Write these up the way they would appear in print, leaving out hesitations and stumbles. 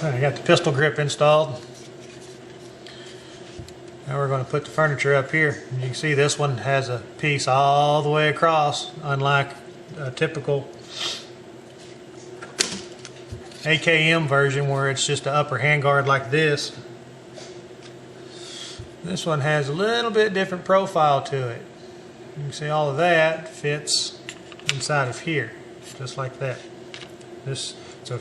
I got the pistol grip installed. Now we're going to put the furniture up here. And you can see this one has a piece all the way across, unlike a typical AKM version where it's just an upper handguard like this. This one has a little bit different profile to it. You can see all of that fits inside of here, just like that. This is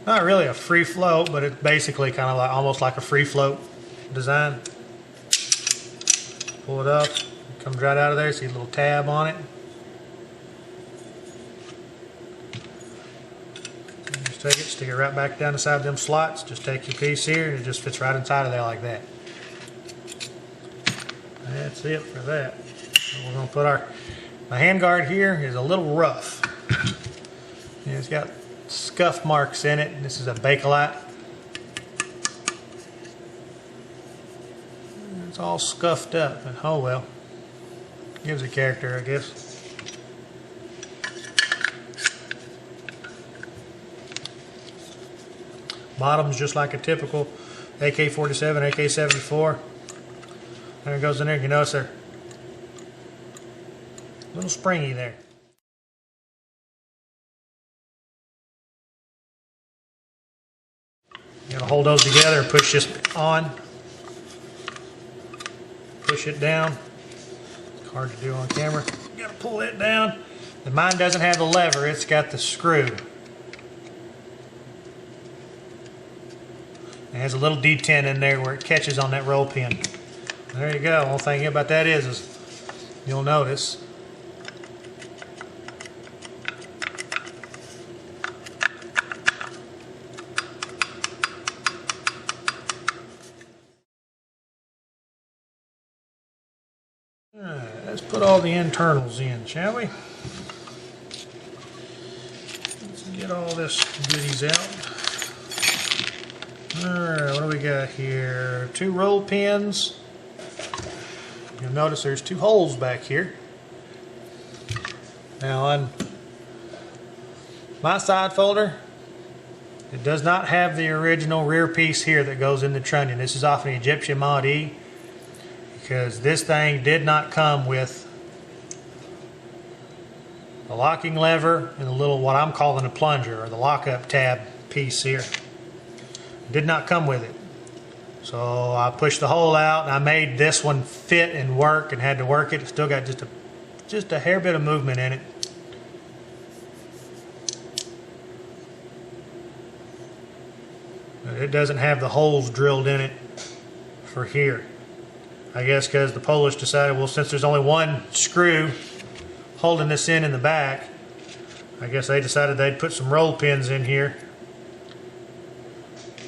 not really a free float, but it's basically kind of like almost like a free float design. Pull it up, it comes right out of there. See a little tab on it. Just take it, stick it right back down inside them slots. Just take your piece here, and it just fits right inside of there like that. That's it for that. So we're going to put my handguard here is a little rough. It's got scuff marks in it. This is a Bakelite. It's all scuffed up, and oh well. Gives it character, I guess. Bottom's just like a typical AK-47, AK-74. There it goes in there. You notice they're a little springy there. You gotta hold those together and push this on. Push it down. It's hard to do on camera. You gotta pull it down. And mine doesn't have the lever, it's got the screw. It has a little detent in there where it catches on that roll pin. There you go. Only thing about that is you'll notice alright, let's put all the internals in, shall we? Let's get all this goodies out. Alright, what do we got here? 2 roll pins. You'll notice there's 2 holes back here. Now on my side folder, it does not have the original rear piece here that goes in the trunnion. This is off an Egyptian Mod E because this thing did not come with the locking lever and the little, what I'm calling a plunger, or the lockup tab piece here. It did not come with it. So I pushed the hole out and I made this one fit and work and had to work it. It's still got just a hair bit of movement in it. But it doesn't have the holes drilled in it for here. I guess because the Polish decided, well, since there's only one screw holding this in the back, I guess they decided they'd put some roll pins in here.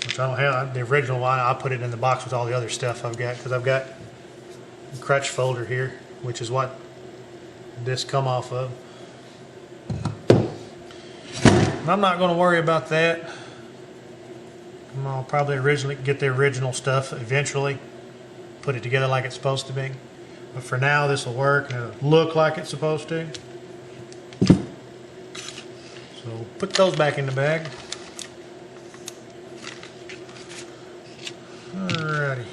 Which I don't have. The original one, I put it in the box with all the other stuff I've got, because I've got a crutch folder here, which is what this come off of. And I'm not going to worry about that. I'll probably get the original stuff eventually, put it together like it's supposed to be. But for now, this will work and it'll look like it's supposed to. So put those back in the bag. Alrighty.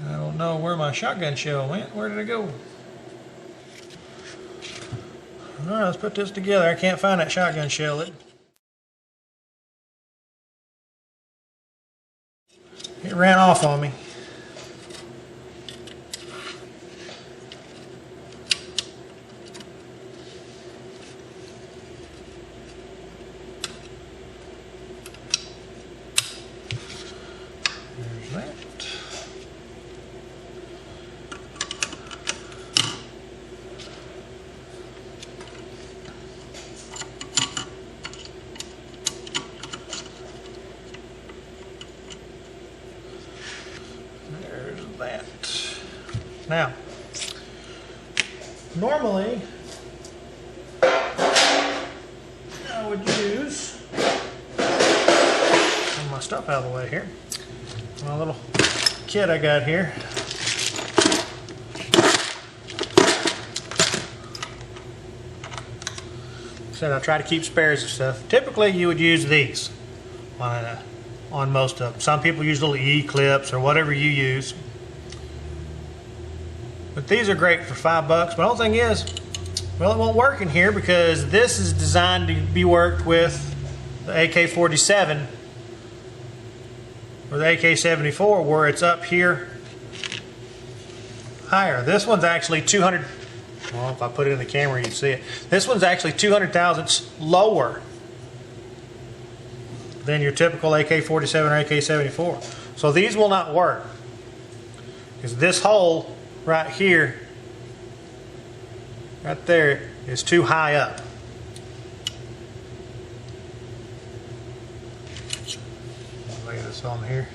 I don't know where my shotgun shell went. Where did it go? Alright, let's put this together. I can't find that shotgun shell. It ran off on me. There's that. There's that. Now, normally I would use, move my stuff out of the way here, my little kit I got here. Said I try to keep spares of stuff. Typically you would use these on most of them. Some people use little E-clips or whatever you use. But these are great for $5. But the whole thing is, well, it won't work in here because this is designed to be worked with the AK-47 or the AK-74 where it's up here higher. This one's actually 200, well, if I put it in the camera you'd see it. This one's actually 200 thousandths lower than your typical AK-47 or AK-74. So these will not work because this hole right here, right there, is too high up. Lay this on here.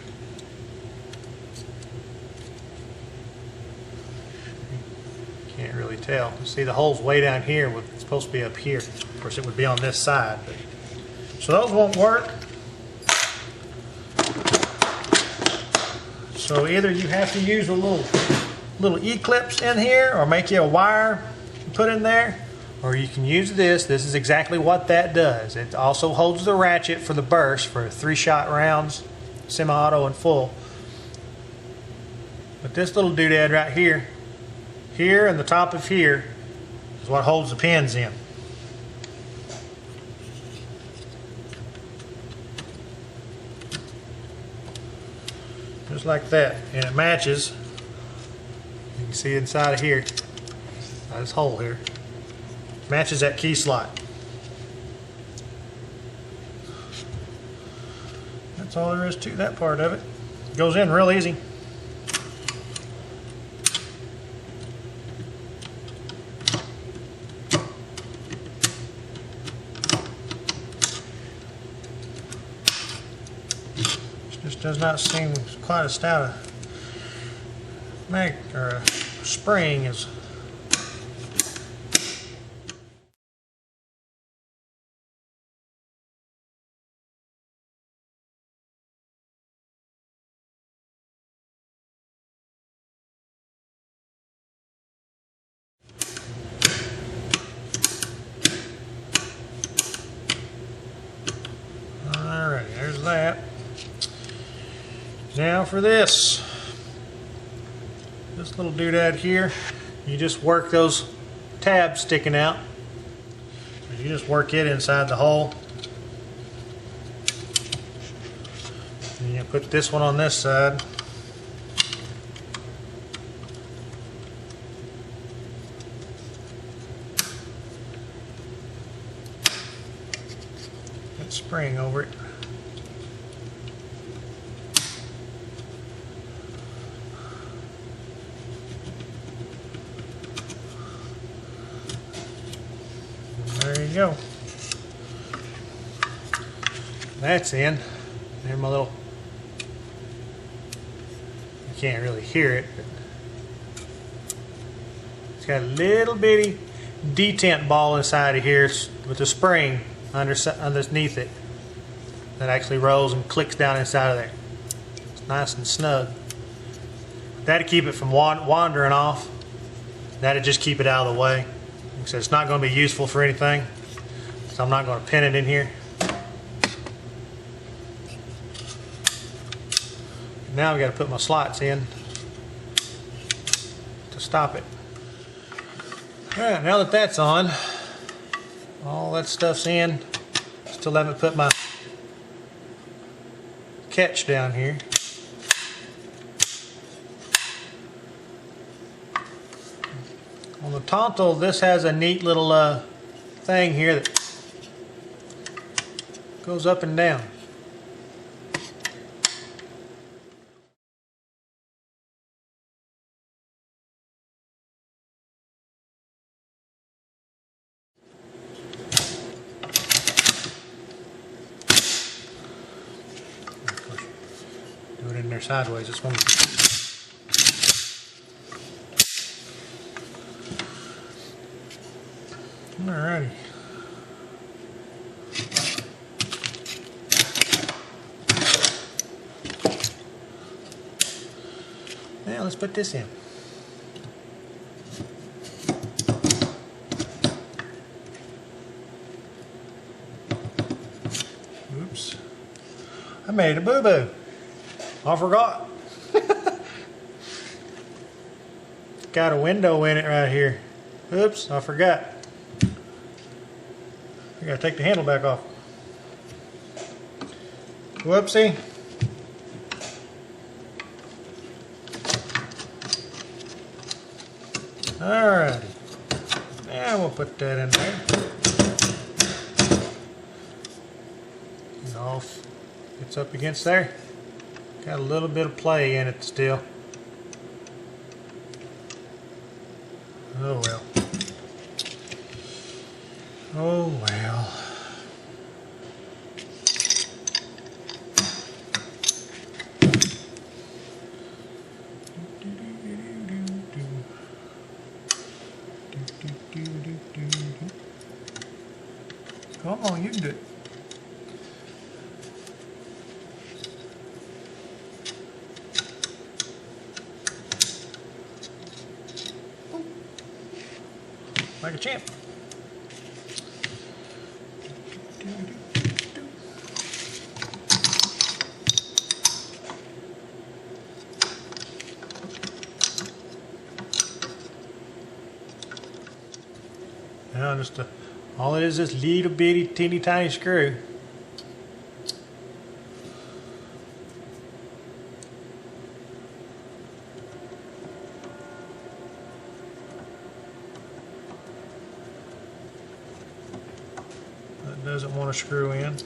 Can't really tell. See, the hole's way down here. It's supposed to be up here. Of course, it would be on this side. But, so those won't work. So either you have to use a little E-clips in here, or make you a wire and put in there, or you can use this. This is exactly what that does. It also holds the ratchet for the burst for 3-shot rounds, semi-auto and full. But this little doodad right here, and the top of here, is what holds the pins in. Just like that, and it matches. You can see inside of here, this hole here, matches that key slot. That's all there is to that part of it. It goes in real easy. Just does not seem quite as stout a mag or a spring as alright, there's that. Now for this little doodad here, you just work those tabs sticking out. You just work it inside the hole. And you put this one on this side. That spring over it. There you go. That's in. There's my little, you can't really hear it, but it's got a little bitty detent ball inside of here with a spring underneath it that actually rolls and clicks down inside of there. It's nice and snug. That'll keep it from wandering off. That'll just keep it out of the way. So it's not going to be useful for anything, so I'm not going to pin it in here. Now I've got to put my slots in to stop it. Alright, now that that's on, all that stuff's in. Still haven't put my catch down here. On the Tantal, this has a neat little thing here that goes up and down. Do it in there sideways. This one. Alrighty. Now let's put this in. Oops. I made a boo-boo. I forgot. Got a window in it right here. Oops, I forgot. I gotta take the handle back off. Whoopsie. Alrighty. Now we'll put that in there. And off. It's up against there. Got a little bit of play in it still. Oh well. Oh well. Come on, you can do it. Like a champ. Now just all it is this little bitty teeny tiny screw. That doesn't want to screw in.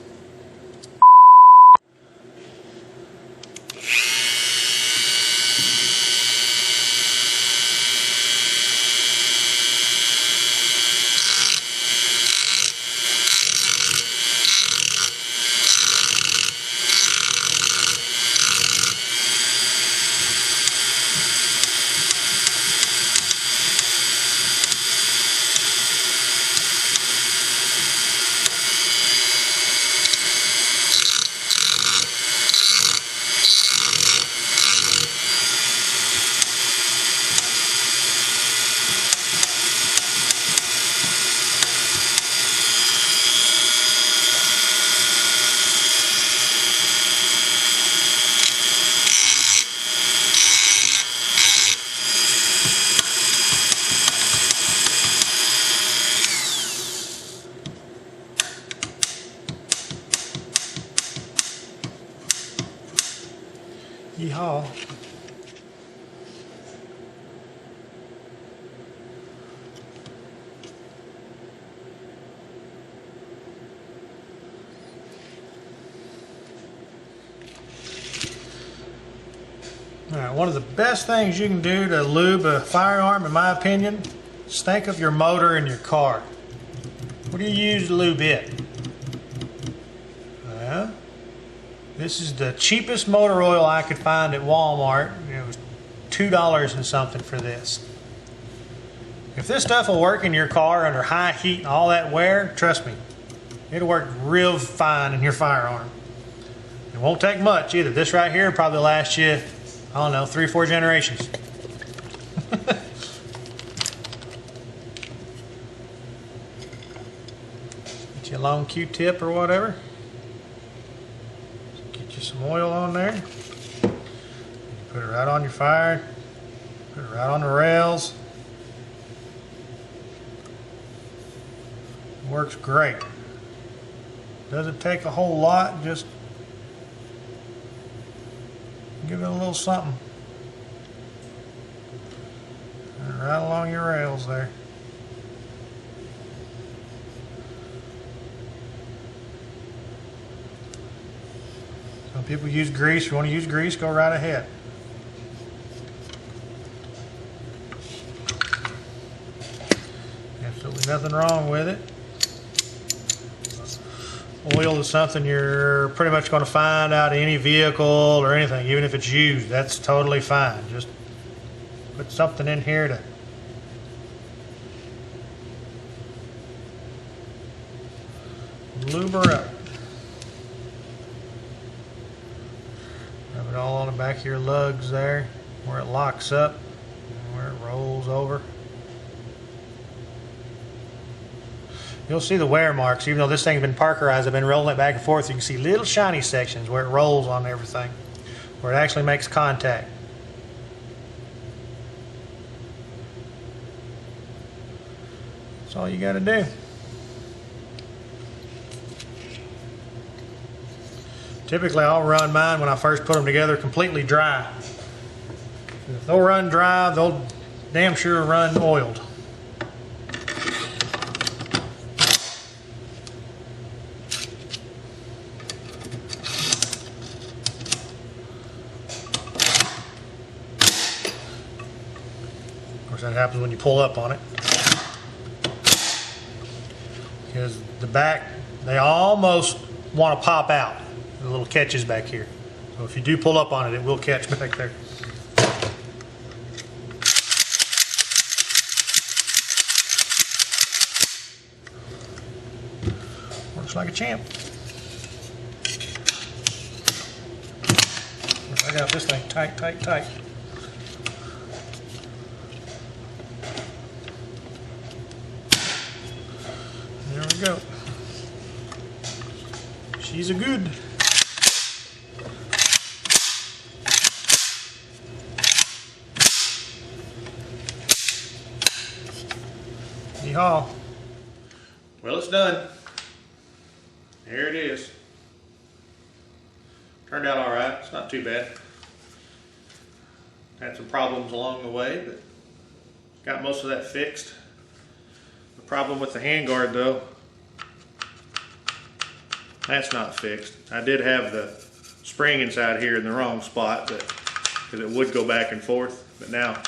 Yeehaw. Alright, one of the best things you can do to lube a firearm, in my opinion, is think of your motor in your car. What do you use to lube it? Well, this is the cheapest motor oil I could find at Walmart. It was $2 and something for this. If this stuff will work in your car under high heat and all that wear, trust me, it'll work real fine in your firearm. It won't take much either. This right here will probably last you, I don't know, 3 or 4 generations. Get you a long Q-tip or whatever. Get you some oil on there. Put it right on your fire. Put it right on the rails. Works great. Doesn't take a whole lot, just give it a little something. Right along your rails there. Some people use grease. If you want to use grease, go right ahead. Absolutely nothing wrong with it. Oil is something you're pretty much going to find out of any vehicle or anything, even if it's used. That's totally fine. Just put something in here to lube her up. Rub it all on the back of your lugs there, where it locks up, and where it rolls over. You'll see the wear marks. Even though this thing's been parkerized, I've been rolling it back and forth. You can see little shiny sections where it rolls on everything, where it actually makes contact. That's all you got to do. Typically, I'll run mine when I first put them together completely dry. If they'll run dry, they'll damn sure run oiled. Of course, that happens when you pull up on it. Because the back, they almost want to pop out. The little catches back here. So if you do pull up on it, it will catch back there. Works like a champ. I got this thing tight, tight, tight. There we go. She's a good. Yeehaw. Well, it's done. There it is. Turned out all right. It's not too bad. Had some problems along the way, but got most of that fixed. The problem with the handguard, though, that's not fixed. I did have the spring inside here in the wrong spot, but because it would go back and forth. But now,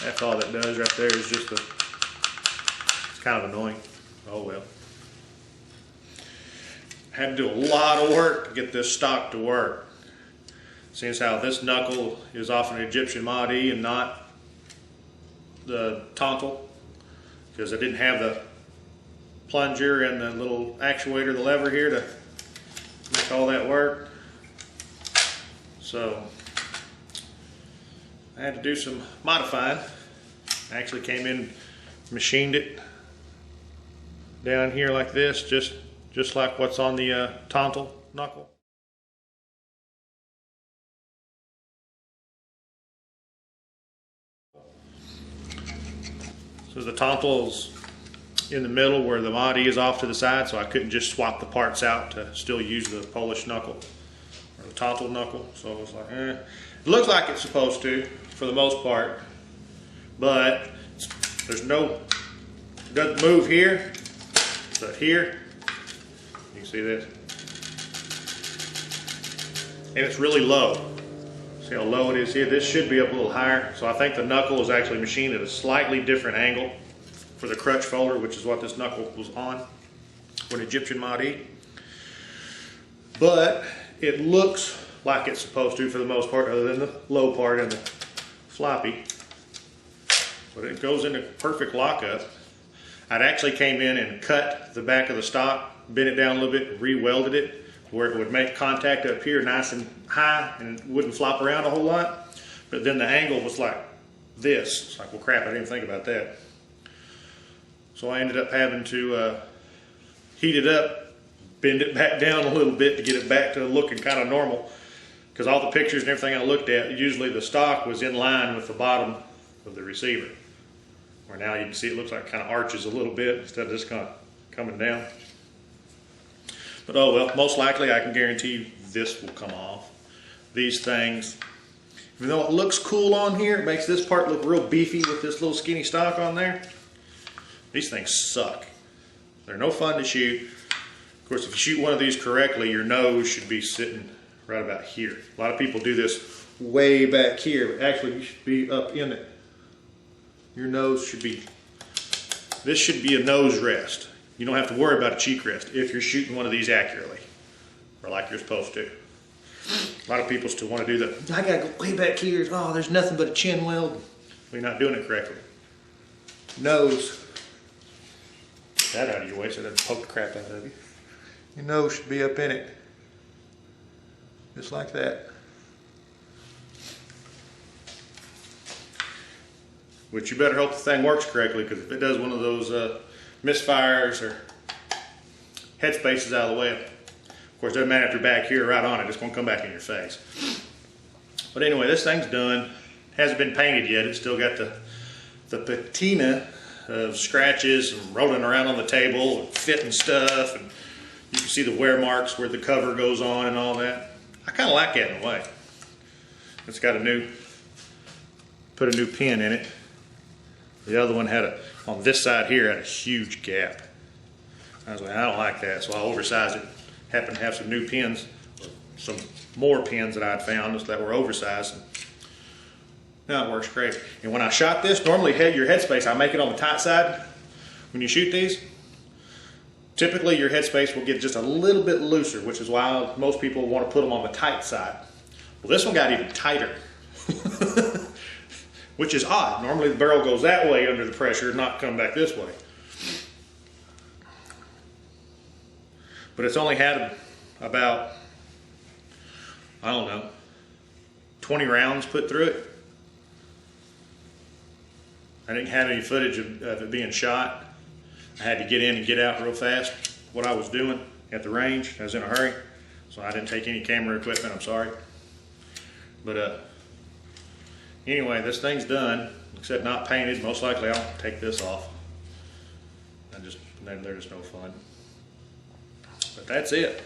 that's all that does right there is just the. It's kind of annoying. Oh well. Had to do a lot of work to get this stock to work. Seeing as how this knuckle is off an Egyptian Mod E and not the Tantal, because I didn't have the plunger and the little actuator, the lever here to make all that work. So I had to do some modifying. I actually came in, machined it down here like this, just like what's on the Tantal knuckle. So the Tantal's in the middle where the Mod E is off to the side, so I couldn't just swap the parts out to still use the Polish knuckle or the Tantal knuckle. So I was like, it looks like it's supposed to for the most part, but there's no, it doesn't move here, but here, you can see this, and it's really low. See how low it is here? This should be up a little higher, so I think the knuckle is actually machined at a slightly different angle for the crutch folder, which is what this knuckle was on with Egyptian Mod E. But it looks like it's supposed to for the most part, other than the low part and the floppy. But it goes into perfect lockup. I'd actually came in and cut the back of the stock, bent it down a little bit, re-welded it, where it would make contact up here nice and high and wouldn't flop around a whole lot. But then the angle was like this. It's like, well crap, I didn't think about that. So I ended up having to heat it up, bend it back down a little bit to get it back to looking kind of normal. Because all the pictures and everything I looked at, usually the stock was in line with the bottom of the receiver. Where now you can see it looks like it kind of arches a little bit instead of just kind of coming down. But oh well, most likely I can guarantee you this will come off. These things, even though it looks cool on here, it makes this part look real beefy with this little skinny stock on there. These things suck. They're no fun to shoot. Of course, if you shoot one of these correctly, your nose should be sitting right about here. A lot of people do this way back here, but actually you should be up in it. Your nose should be, this should be a nose rest. You don't have to worry about a cheek rest if you're shooting one of these accurately, or like you're supposed to. A lot of people still want to do the, I gotta go way back here, oh, there's nothing but a chin weld. Well, you're not doing it correctly. Nose. That out of your way so it doesn't poke the crap out of you. your nose should be up in it. Just like that. Which you better hope the thing works correctly, because if it does one of those misfires or headspaces out of the way, of course it doesn't matter if you're back here or right on it, it's going to come back in your face. But anyway, this thing's done. Hasn't been painted yet. It's still got the patina of scratches and rolling around on the table and fitting stuff, and you can see the wear marks where the cover goes on and all that. I kind of like that in a way. It's got put a new pin in it. The other one on this side here had a huge gap. I was like, I don't like that, so I oversized it. Happened to have some new pins, some more pins that I'd found that were oversized. Now it works great. And when I shot this, normally your headspace, I make it on the tight side. When you shoot these, typically your headspace will get just a little bit looser, which is why most people want to put them on the tight side. Well, this one got even tighter, which is odd. Normally the barrel goes that way under the pressure, not come back this way. But it's only had about, I don't know, 20 rounds put through it. I didn't have any footage of it being shot. I had to get in and get out real fast. What I was doing at the range, I was in a hurry, so I didn't take any camera equipment, I'm sorry. But anyway, this thing's done, except not painted. Most likely I'll take this off. They're just no fun. But that's it.